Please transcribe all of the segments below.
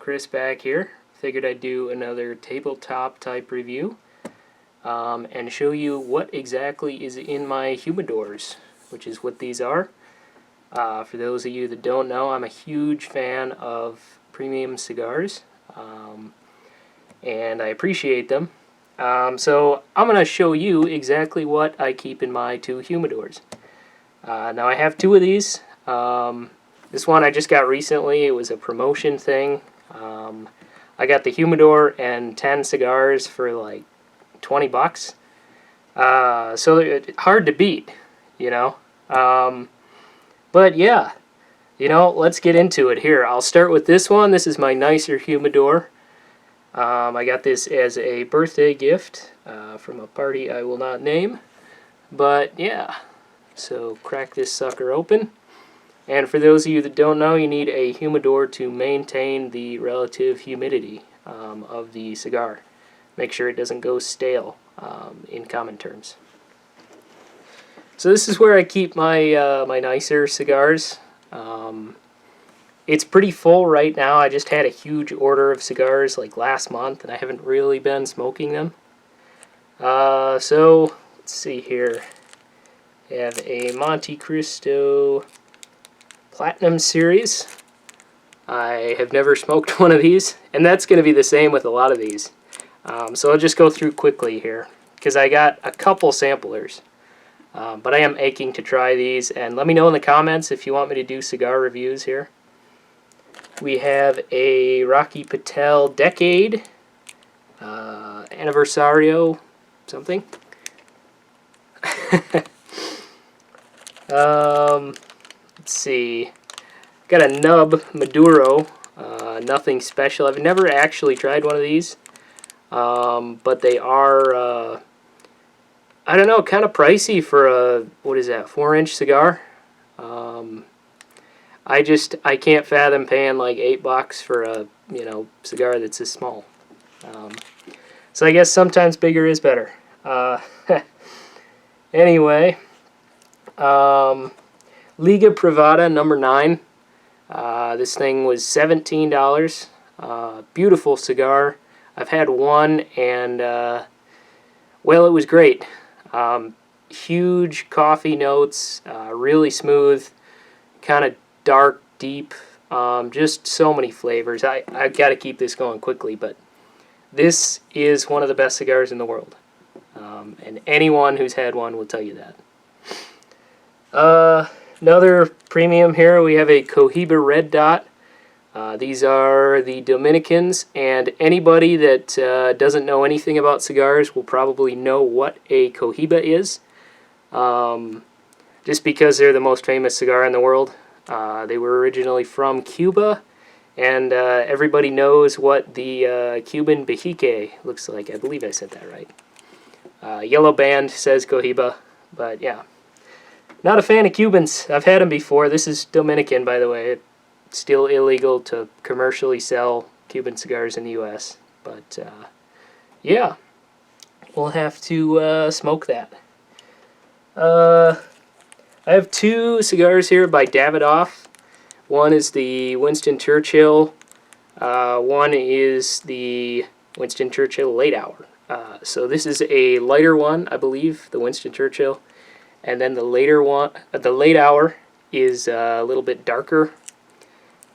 Chris back here. Figured I'd do another tabletop type review and show you what exactly is in my humidors, which is what these are. For those of you that don't know, I'm a huge fan of premium cigars, and I appreciate them. So I'm going to show you exactly what I keep in my two humidors. Now I have two of these. This one I just got recently. It was a promotion thing. I got the humidor and 10 cigars for like 20 bucks. So it's hard to beat, you know. But yeah, you know, let's get into it here. I'll start with this one. This is my nicer humidor. I got this as a birthday gift from a party I will not name. But yeah, so crack this sucker open. And for those of you that don't know, you need a humidor to maintain the relative humidity of the cigar. Make sure it doesn't go stale, in common terms. So this is where I keep my my nicer cigars. It's pretty full right now. I just had a huge order of cigars like last month, and I haven't really been smoking them. So let's see here. I have a Monte Cristo Platinum Series. I have never smoked one of these, and that's going to be the same with a lot of these. So I'll just go through quickly here, because I got a couple samplers. But I am aching to try these, and let me know in the comments if you want me to do cigar reviews here. We have a Rocky Patel Decade, Anniversario, something. Let's see. Got a Nub Maduro, nothing special. I've never actually tried one of these, but they are, I don't know, kind of pricey for a, what is that, 4-inch cigar. I can't fathom paying like $8 for a, you know, cigar that's this small. So I guess sometimes bigger is better. Anyway, Liga Privada number 9. This thing was $17. Beautiful cigar. I've had one, and well, it was great. Huge coffee notes, really smooth, kind of dark, deep, just so many flavors. I got to keep this going quickly, but this is one of the best cigars in the world, and anyone who's had one will tell you that. Another premium here, we have a Cohiba Red Dot. These are the Dominicans, and anybody that doesn't know anything about cigars will probably know what a Cohiba is, just because they're the most famous cigar in the world. They were originally from Cuba, and everybody knows what the Cuban Bahique looks like. I believe I said that right. Yellow band says Cohiba, but yeah. Not a fan of Cubans. I've had them before. This is Dominican, by the way. It's still illegal to commercially sell Cuban cigars in the U.S. But, yeah. We'll have to smoke that. I have two cigars here by Davidoff. One is the Winston Churchill. One is the Winston Churchill Late Hour. So this is a lighter one, I believe, the Winston Churchill. And then the later one, the Late Hour, is a little bit darker.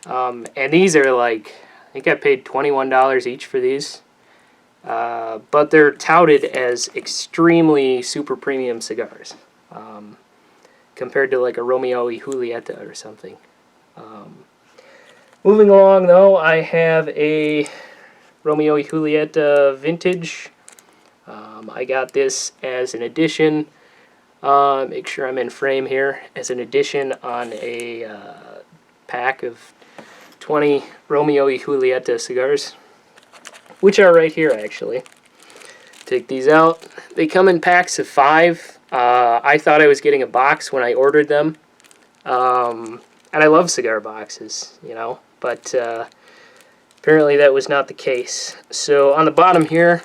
And these are like, I think I paid $21 each for these. But they're touted as extremely super premium cigars, compared to like a Romeo y Julieta or something. Moving along though, I have a Romeo y Julieta Vintage. I got this as an addition. Make sure I'm in frame here, as an addition on a pack of 20 Romeo y Julieta cigars, which are right here actually. Take these out. They come in packs of 5. I thought I was getting a box when I ordered them, and I love cigar boxes, you know, but apparently that was not the case. So on the bottom here,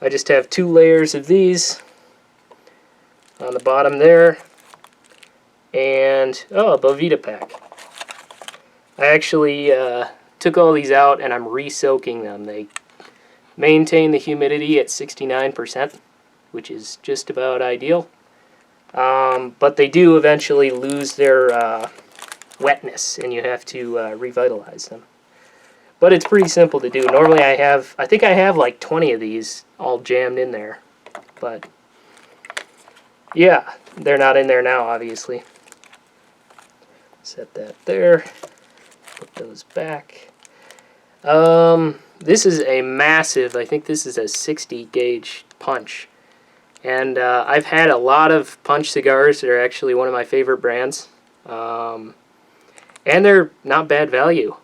I just have 2 layers of these. On the bottom there, and oh, a Bovita pack. I actually took all these out and I'm re-soaking them. They maintain the humidity at 69%, which is just about ideal. But they do eventually lose their wetness, and you have to revitalize them. But it's pretty simple to do. Normally I think I have like 20 of these all jammed in there. But yeah, they're not in there now, obviously. Set that there. Put those back. This is a massive, I think this is a 60 gauge punch. And I've had a lot of punch cigars. They're actually one of my favorite brands. And they're not bad value.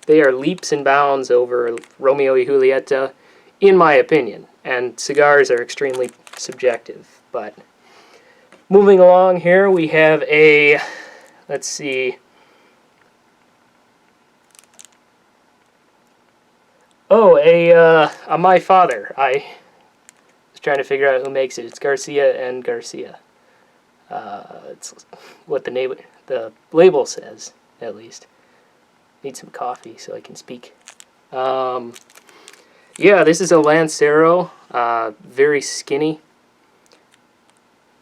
They are leaps and bounds over Romeo y Julieta, in my opinion. And cigars are extremely subjective. But moving along here, we have a, let's see. Oh, a My Father. I was trying to figure out who makes it. It's Garcia and Garcia. It's what the label says, at least. Need some coffee so I can speak. Yeah, this is a Lancero, very skinny.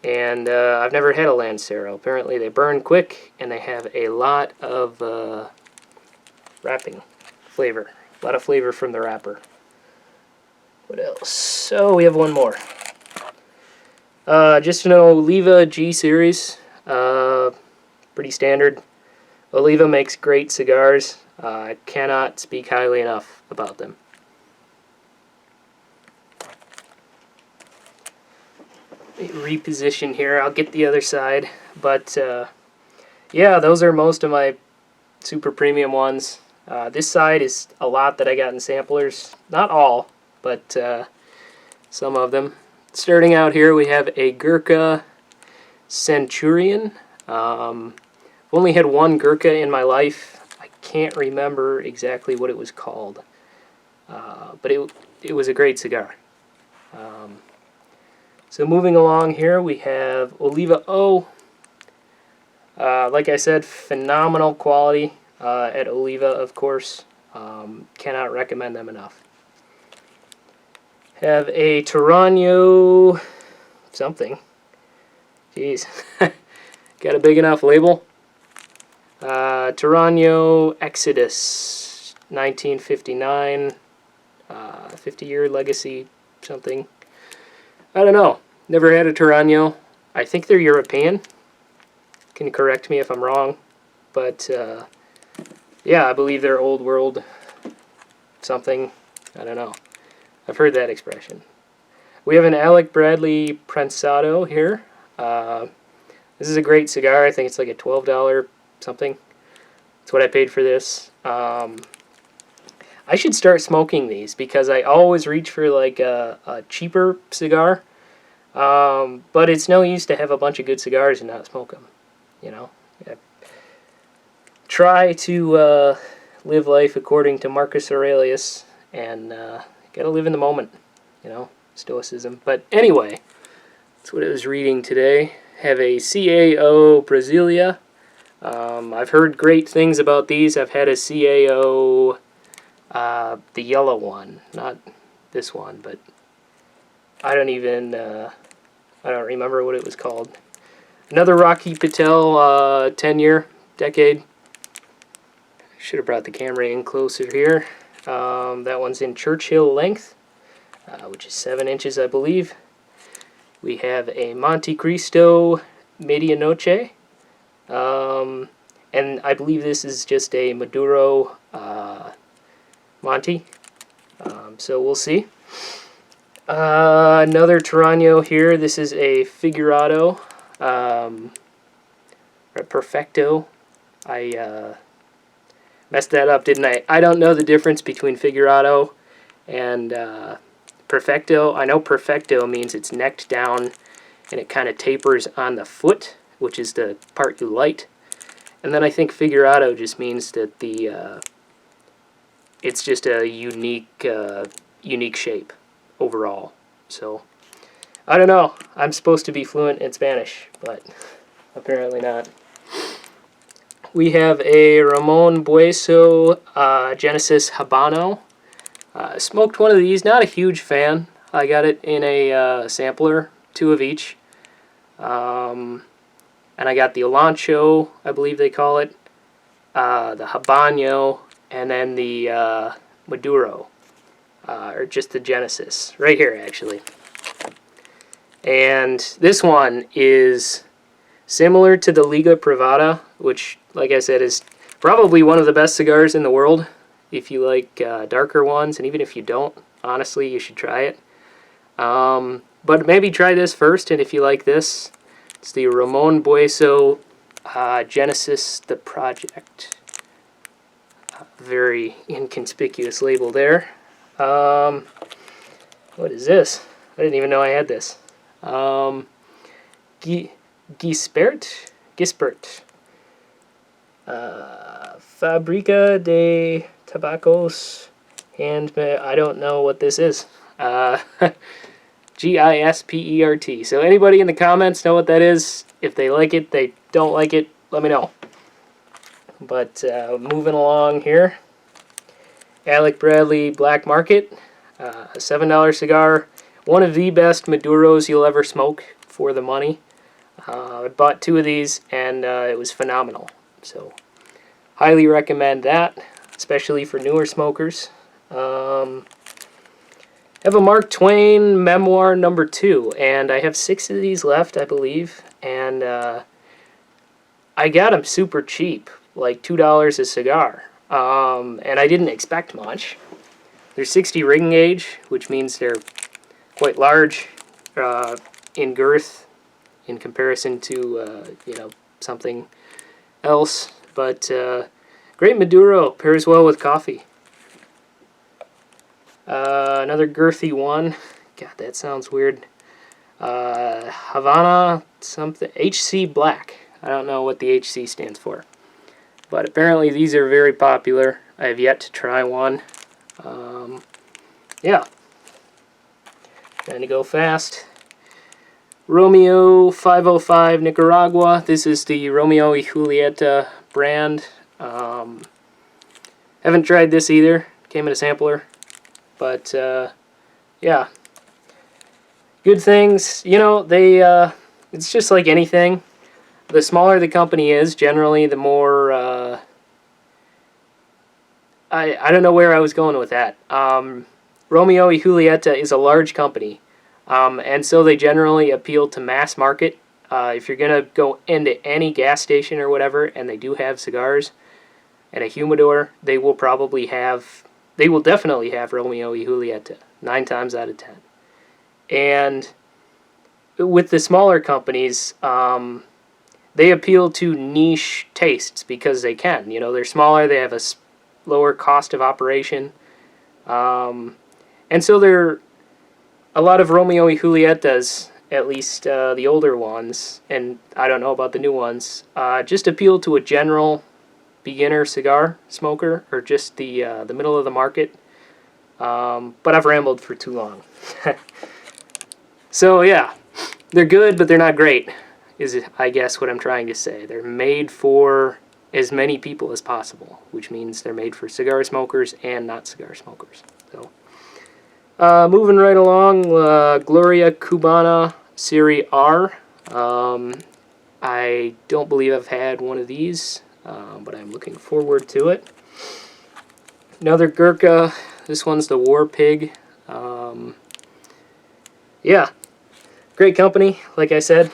And I've never had a Lancero. Apparently they burn quick, and they have a lot of wrapping flavor. A lot of flavor from the wrapper. What else? So we have one more. Just an Oliva G series. Pretty standard. Oliva makes great cigars. I cannot speak highly enough about them. Reposition here. I'll get the other side. But yeah, those are most of my super premium ones. This side is a lot that I got in samplers. Not all, but some of them. Starting out here, we have a Gurkha Centurion. Only had one Gurkha in my life. I can't remember exactly what it was called. But it was a great cigar. So moving along here, we have Oliva O. Like I said, phenomenal quality at Oliva, of course. Cannot recommend them enough. Have a Tarano something. Jeez. Got a big enough label. Tarano Exodus 1959. 50-year legacy something. I don't know. Never had a Tarano. I think they're European. Can you correct me if I'm wrong? But yeah, I believe they're old world something. I don't know. I've heard that expression. We have an Alec Bradley Prensado here. This is a great cigar. I think it's like a $12 something. That's what I paid for this. I should start smoking these because I always reach for like a cheaper cigar. But it's no use to have a bunch of good cigars and not smoke them. You know? Yeah. Try to live life according to Marcus Aurelius and gotta live in the moment. You know? Stoicism. But anyway, that's what I was reading today. Have a CAO Brasilia. I've heard great things about these. I've had a CAO, the yellow one, not this one, but I don't remember what it was called. Another Rocky Patel 10-year decade. Should have brought the camera in closer here. That one's in Churchill length, which is 7 inches, I believe. We have a Monte Cristo Medianoche. And I believe this is just a Maduro Monte. So we'll see. Another Tarano here. This is a Figurado. Or Perfecto. I messed that up, didn't I? I don't know the difference between Figurado and Perfecto. I know Perfecto means it's necked down and it kind of tapers on the foot, which is the part you light. And then I think Figurado just means that it's just a unique shape overall. So I don't know. I'm supposed to be fluent in Spanish, but apparently not. we have a Ramon Bueso Genesis Habano. Smoked one of these, not a huge fan. I got it in a sampler, 2 of each. And I got the Olancho, I believe they call it, the Habano, and then the Maduro, or just the Genesis, right here actually. And this one is similar to the Liga Privada, which, like I said, is probably one of the best cigars in the world. If you like darker ones, and even if you don't, honestly, you should try it. But maybe try this first, and if you like this, it's the Ramon Bueso Genesis The Project. Very inconspicuous label there. What is this? I didn't even know I had this. Gispert? Fabrica de Tabacos. I don't know what this is. Gispert. So anybody in the comments know what that is? If they like it, they don't like it, let me know. But moving along here. Alec Bradley Black Market. A $7 cigar. One of the best Maduros you'll ever smoke for the money. I bought 2 of these, and it was phenomenal. So, highly recommend that, especially for newer smokers. I have a Mark Twain Memoir number 2, and I have 6 of these left, I believe. And I got them super cheap, like $2 a cigar. And I didn't expect much. They're 60 ring gauge, which means they're quite large in girth in comparison to something else. But great Maduro, pairs well with coffee. Another girthy one. God, that sounds weird. Havana something. HC Black. I don't know what the HC stands for. But apparently these are very popular. I have yet to try one. Yeah. Trying to go fast. Romeo 505 Nicaragua. This is the Romeo y Julieta brand. Haven't tried this either. Came in a sampler. But, yeah. Good things. You know, it's just like anything. The smaller the company is, generally, the more, I don't know where I was going with that. Romeo y Julieta is a large company, and so they generally appeal to mass market. If you're going to go into any gas station or whatever, and they do have cigars and a humidor, they will definitely have Romeo y Julieta, 9 times out of 10. And with the smaller companies, they appeal to niche tastes because they can. You know, they're smaller, they have a lower cost of operation. And so a lot of Romeo y Julietas, at least the older ones, and I don't know about the new ones, just appeal to a general beginner cigar smoker, or just the middle of the market. But I've rambled for too long. So yeah, they're good, but they're not great, is I guess what I'm trying to say. They're made for as many people as possible, which means they're made for cigar smokers and not cigar smokers. So, moving right along, Gloria Cubana Serie R. I don't believe I've had one of these, but I'm looking forward to it. Another Gurkha. This one's the War Pig. Yeah, great company, like I said.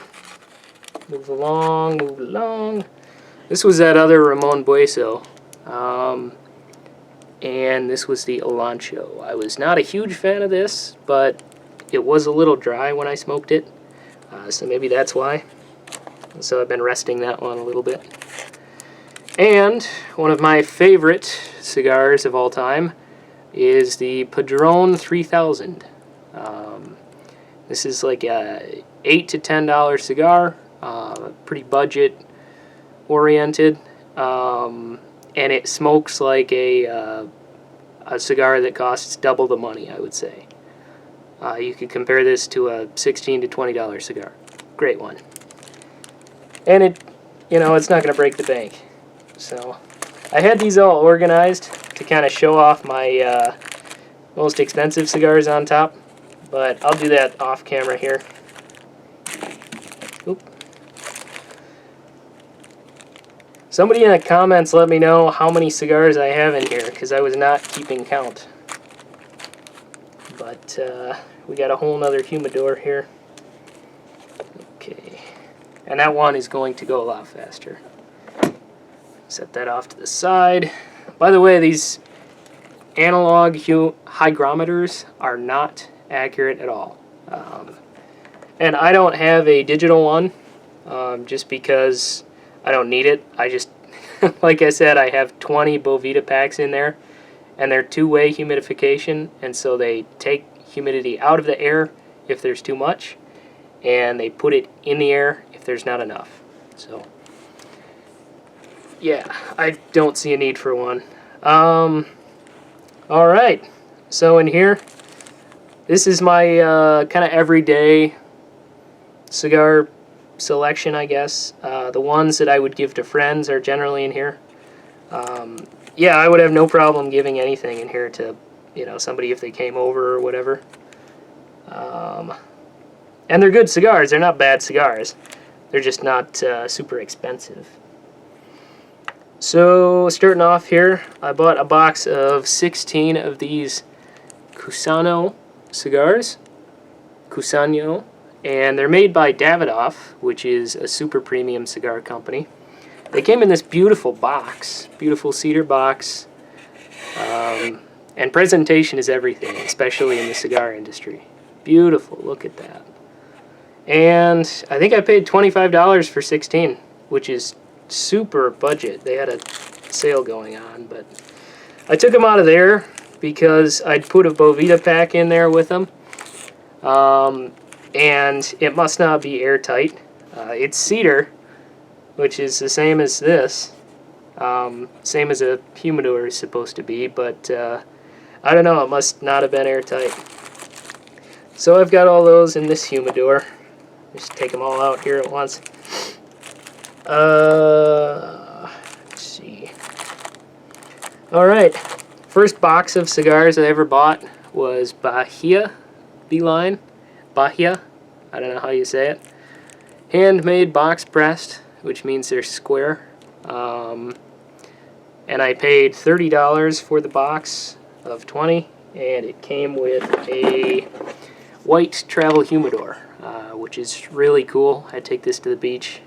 Move along, move along. This was that other Ramon Bueso, and this was the Olancho. I was not a huge fan of this, but it was a little dry when I smoked it, so maybe that's why. So I've been resting that one a little bit. And one of my favorite cigars of all time is the Padron 3000. This is like a $8 to $10 cigar, pretty budget oriented, and it smokes like a cigar that costs double the money, I would say. You could compare this to a $16 to $20 cigar. Great one. And it's not going to break the bank. So I had these all organized to kind of show off my most expensive cigars on top, but I'll do that off camera here. Oop. Somebody in the comments let me know how many cigars I have in here, because I was not keeping count. But we got a whole nother humidor here. Okay, and that one is going to go a lot faster. Set that off to the side. By the way, these analog hygrometers are not accurate at all. And I don't have a digital one just because I don't need it. I just, like I said, I have 20 Bovita packs in there, and they're two-way humidification, and so they take humidity out of the air if there's too much, and they put it in the air if there's not enough. So yeah, I don't see a need for one. Alright, so in here, this is my kind of everyday cigar selection, I guess. The ones that I would give to friends are generally in here. Yeah, I would have no problem giving anything in here to, you know, somebody if they came over or whatever. And they're good cigars. They're not bad cigars. They're just not super expensive. So, starting off here, I bought a box of 16 of these Cusano cigars. Cusano. And they're made by Davidoff, which is a super premium cigar company. They came in this beautiful box, beautiful cedar box. And presentation is everything, especially in the cigar industry. Beautiful, look at that. And I think I paid $25 for 16, which is super budget. They had a sale going on, but I took them out of there because I'd put a Bovita pack in there with them. And it must not be airtight. It's cedar, which is the same as this. Same as a humidor is supposed to be, but I don't know, it must not have been airtight. So I've got all those in this humidor. Just take them all out here at once. Let's see. Alright, first box of cigars I ever bought was Bahia Beeline. Bahia, I don't know how you say it. Handmade box pressed, which means they're square. And I paid $30 for the box of 20, and it came with a white travel humidor, which is really cool. I take this to the beach.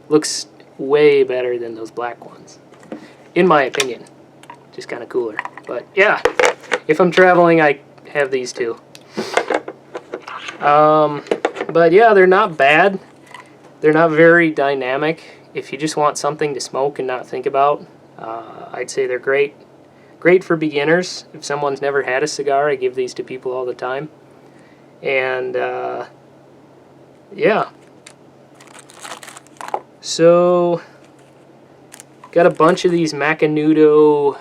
Looks way better than those black ones, in my opinion. Just kind of cooler. But yeah, if I'm traveling, I have these too. But yeah, they're not bad. They're not very dynamic. If you just want something to smoke and not think about, I'd say they're great. Great for beginners. If someone's never had a cigar, I give these to people all the time. And yeah. So, got a bunch of these Macanudo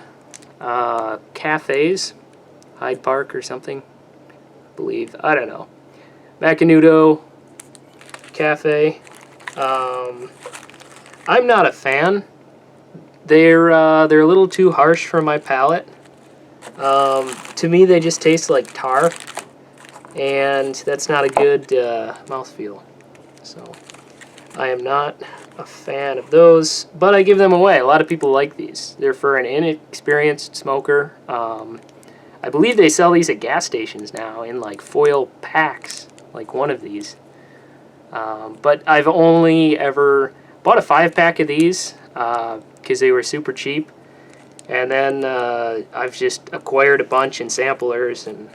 cafes. Hyde Park or something, I believe. I don't know. Macanudo Cafe. I'm not a fan. They're a little too harsh for my palate. To me, they just taste like tar, and that's not a good mouthfeel. So I am not a fan of those, but I give them away. A lot of people like these. They're for an inexperienced smoker. I believe they sell these at gas stations now in like foil packs, like one of these. But I've only ever bought a 5-pack of these because they were super cheap. And then I've just acquired a bunch in samplers, and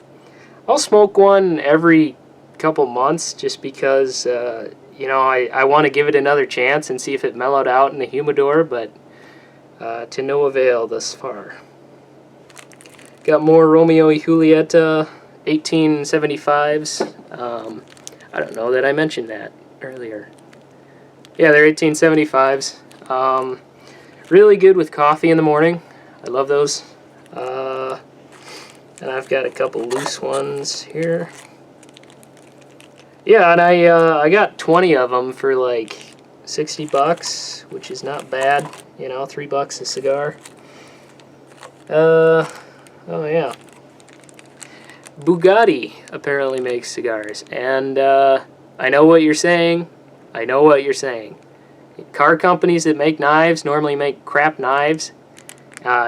I'll smoke one every couple months just because, you know, I want to give it another chance and see if it mellowed out in the humidor, but to no avail thus far. Got more Romeo y Julieta 1875s. I don't know that I mentioned that earlier. Yeah, they're 1875s. Really good with coffee in the morning. I love those. And I've got a couple loose ones here. Yeah, and I got 20 of them for like 60 bucks, which is not bad, you know, $3 a cigar. Oh yeah. Bugatti apparently makes cigars, and I know what you're saying. I know what you're saying. Car companies that make knives normally make crap knives.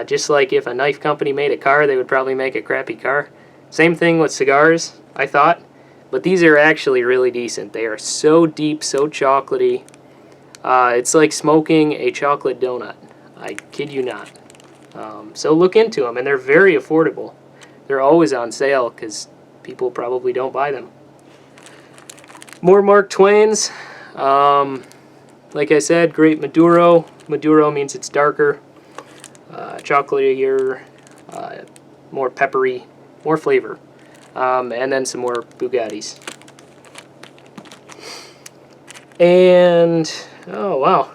Just like if a knife company made a car, they would probably make a crappy car. Same thing with cigars, I thought. But these are actually really decent. They are so deep, so chocolatey. It's like smoking a chocolate donut. I kid you not. So look into them, and they're very affordable. They're always on sale because people probably don't buy them. More Mark Twains. Like I said, great Maduro. Maduro means it's darker, chocolatier, more peppery, more flavor. And then some more Bugattis. And, oh wow.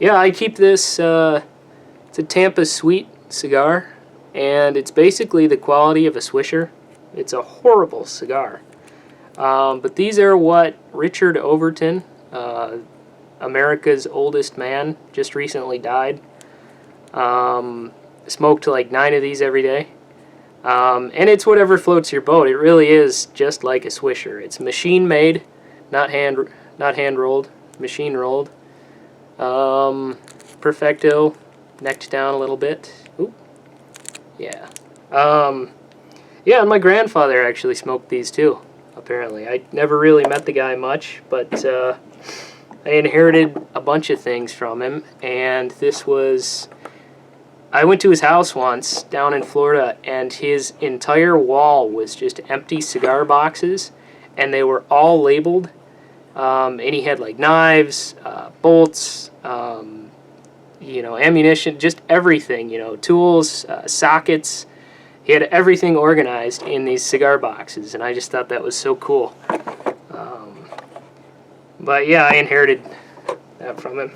Yeah, I keep this, it's a Tampa Sweet cigar, and it's basically the quality of a Swisher. It's a horrible cigar. But these are what Richard Overton, America's oldest man, just recently died. Smoked like 9 of these every day. And it's whatever floats your boat. It really is just like a Swisher. It's machine made, not hand rolled, machine rolled. Perfecto, necked down a little bit. Oop. Yeah. Yeah, and my grandfather actually smoked these too, apparently. I never really met the guy much, but I inherited a bunch of things from him, and this was... I went to his house once down in Florida, and his entire wall was just empty cigar boxes, and they were all labeled. And he had like knives, bolts, you know, ammunition, just everything, you know, tools, sockets. He had everything organized in these cigar boxes, and I just thought that was so cool. But yeah, I inherited that from him.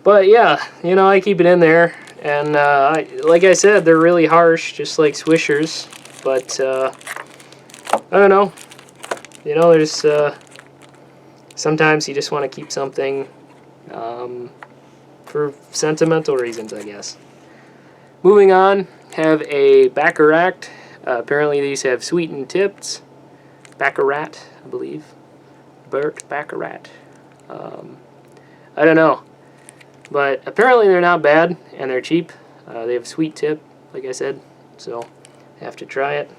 But yeah, you know, I keep it in there. And like I said, they're really harsh, just like Swishers. But I don't know. You know, there's sometimes you just want to keep something for sentimental reasons, I guess. Moving on, have a Baccarat. Apparently these have sweetened tips. Baccarat, I believe. Burt Baccarat. I don't know. But apparently they're not bad, and they're cheap. They have sweet tip, like I said, so I have to try it.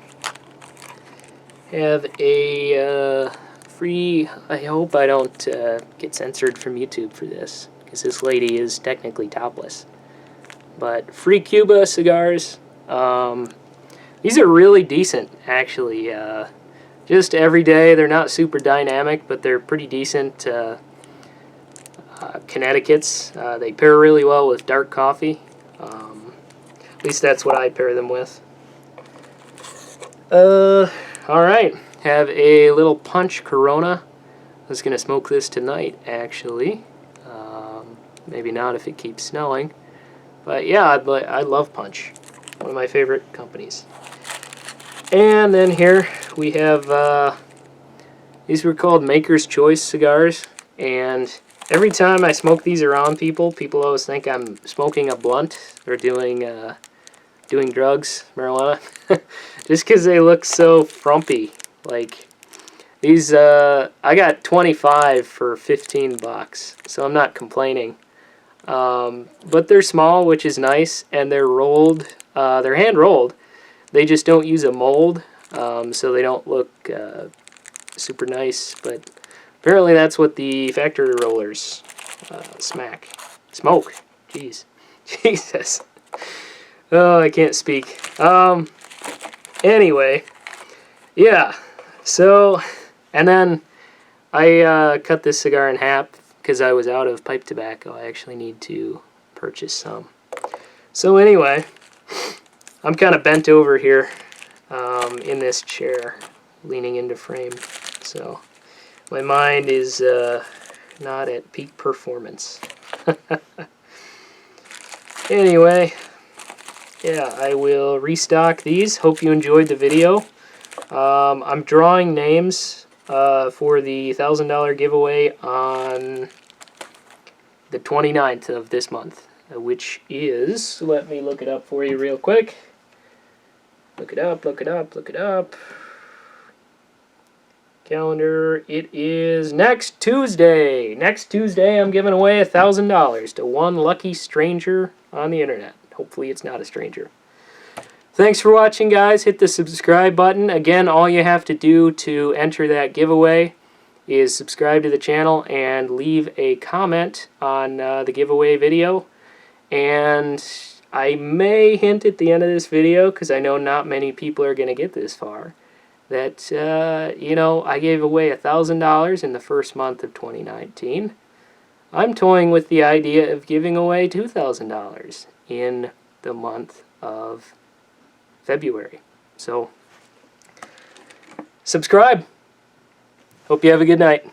Have a free... I hope I don't get censored from YouTube for this, because this lady is technically topless. But free Cuba cigars. These are really decent, actually. Just every day. They're not super dynamic, but they're pretty decent. Connecticut's. They pair really well with dark coffee. At least that's what I pair them with. Alright. Have a little Punch Corona. I was going to smoke this tonight, actually. Maybe not if it keeps snowing. But yeah, I love Punch. One of my favorite companies. And then here we have, these were called Maker's Choice cigars. And every time I smoke these around people, people always think I'm smoking a blunt or doing drugs, marijuana, just because they look so frumpy. Like these, I got 25 for 15 bucks, so I'm not complaining. But they're small, which is nice, and they're rolled. They're hand rolled. They just don't use a mold, so they don't look super nice. But apparently that's what the factory rollers smoke. Jeez. Jesus. Oh, I can't speak. Anyway, yeah. So, and then I cut this cigar in half because I was out of pipe tobacco. I actually need to purchase some. So anyway, I'm kind of bent over here in this chair, leaning into frame. So my mind is not at peak performance. Anyway, yeah, I will restock these. Hope you enjoyed the video. I'm drawing names for the $1,000 giveaway on the 29th of this month, which is, let me look it up for you real quick. Look it up, look it up, look it up. Calendar, it is next Tuesday. Next Tuesday, I'm giving away $1,000 to one lucky stranger on the internet. Hopefully it's not a stranger. Thanks for watching, guys. Hit the subscribe button. Again, all you have to do to enter that giveaway is subscribe to the channel and leave a comment on the giveaway video. And I may hint at the end of this video, because I know not many people are going to get this far, that, you know, I gave away $1,000 in the first month of 2019. I'm toying with the idea of giving away $2,000 in the month of February. So, subscribe. Hope you have a good night.